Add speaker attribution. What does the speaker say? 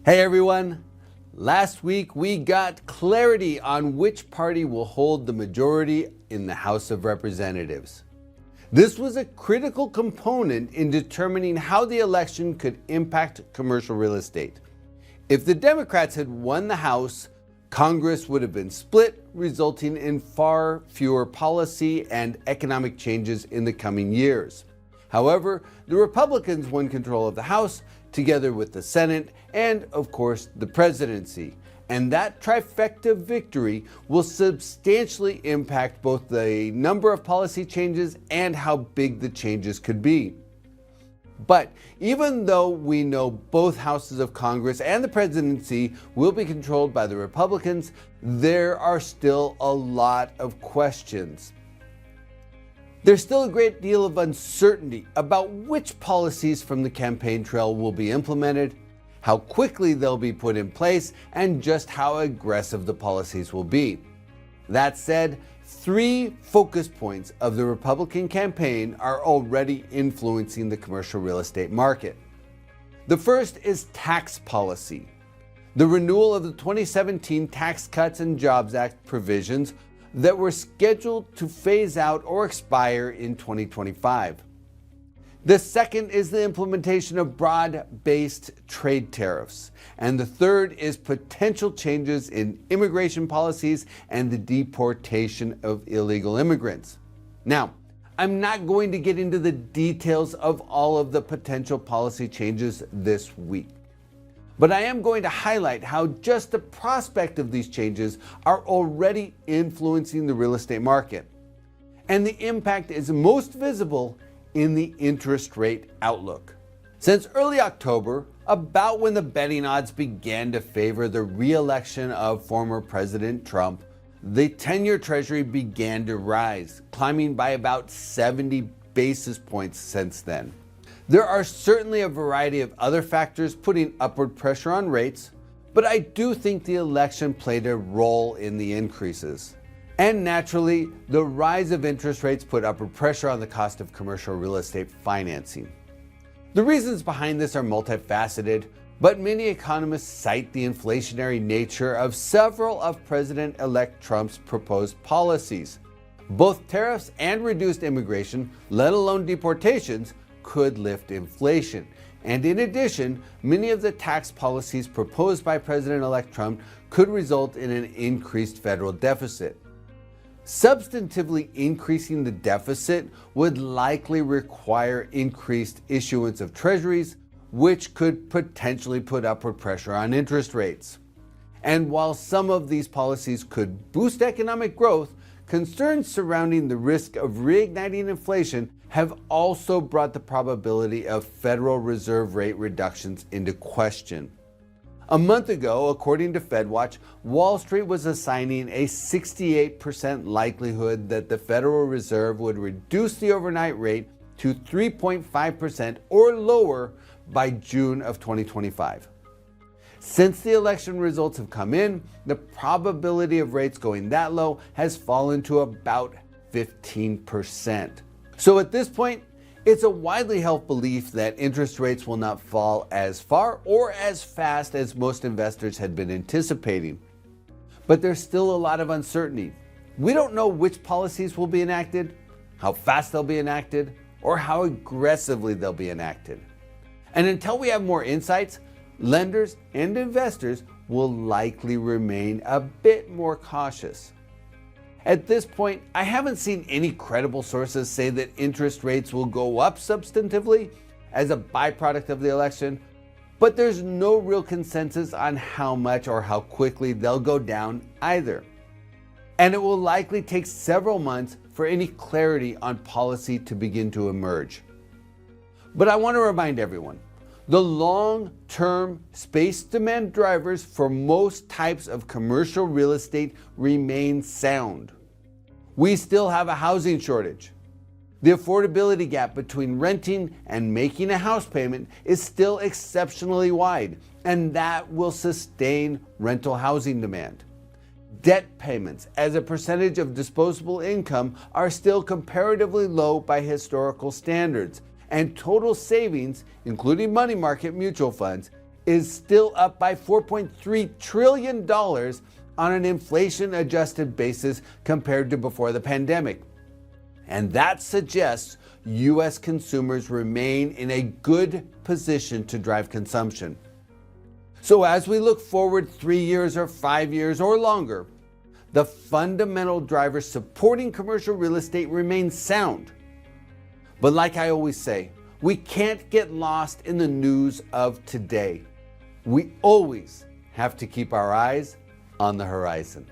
Speaker 1: Hey everyone! Last week we got clarity on which party will hold the majority in the House of Representatives. This was a critical component in determining how the election could impact commercial real estate. If the Democrats had won the House, Congress would have been split, resulting in far fewer policy and economic changes in the coming years. However, the Republicans won control of the House, together with the Senate and, of course, the presidency. And that trifecta victory will substantially impact both the number of policy changes and how big the changes could be. But even though we know both houses of Congress and the presidency will be controlled by the Republicans, there are still a lot of questions. There's still a great deal of uncertainty about which policies from the campaign trail will be implemented, how quickly they'll be put in place, and just how aggressive the policies will be. That said, 3 focus points of the Republican campaign are already influencing the commercial real estate market. The first is tax policy. The renewal of the 2017 Tax Cuts and Jobs Act provisions that were scheduled to phase out or expire in 2025. The second is the implementation of broad-based trade tariffs. And the third is potential changes in immigration policies and the deportation of illegal immigrants. Now, I'm not going to get into the details of all of the potential policy changes this week. But I am going to highlight how just the prospect of these changes are already influencing the real estate market. And the impact is most visible in the interest rate outlook. Since early October, about when the betting odds began to favor the re-election of former President Trump, the 10-year Treasury began to rise, climbing by about 70 basis points since then. There are certainly a variety of other factors putting upward pressure on rates, but I do think the election played a role in the increases. And naturally, the rise of interest rates put upward pressure on the cost of commercial real estate financing. The reasons behind this are multifaceted, but many economists cite the inflationary nature of several of President-elect Trump's proposed policies. Both tariffs and reduced immigration, let alone deportations, could lift inflation. And in addition, many of the tax policies proposed by President-elect Trump could result in an increased federal deficit. Substantively increasing the deficit would likely require increased issuance of treasuries, which could potentially put upward pressure on interest rates. And while some of these policies could boost economic growth, concerns surrounding the risk of reigniting inflation have also brought the probability of Federal Reserve rate reductions into question. A month ago, according to FedWatch, Wall Street was assigning a 68% likelihood that the Federal Reserve would reduce the overnight rate to 3.5% or lower by June of 2025. Since the election results have come in, the probability of rates going that low has fallen to about 15%. So at this point, it's a widely held belief that interest rates will not fall as far or as fast as most investors had been anticipating. But there's still a lot of uncertainty. We don't know which policies will be enacted, how fast they'll be enacted, or how aggressively they'll be enacted. And until we have more insights, lenders and investors will likely remain a bit more cautious. At this point, I haven't seen any credible sources say that interest rates will go up substantively as a byproduct of the election, but there's no real consensus on how much or how quickly they'll go down either. And it will likely take several months for any clarity on policy to begin to emerge. But I want to remind everyone, the long-term space demand drivers for most types of commercial real estate remain sound. We still have a housing shortage. The affordability gap between renting and making a house payment is still exceptionally wide, and that will sustain rental housing demand. Debt payments as a percentage of disposable income are still comparatively low by historical standards, and total savings, including money market mutual funds, is still up by $4.3 trillion on an inflation-adjusted basis compared to before the pandemic. And that suggests U.S. consumers remain in a good position to drive consumption. So as we look forward 3 years or 5 years or longer, the fundamental drivers supporting commercial real estate remain sound. But like I always say, we can't get lost in the news of today. We always have to keep our eyes on the horizon.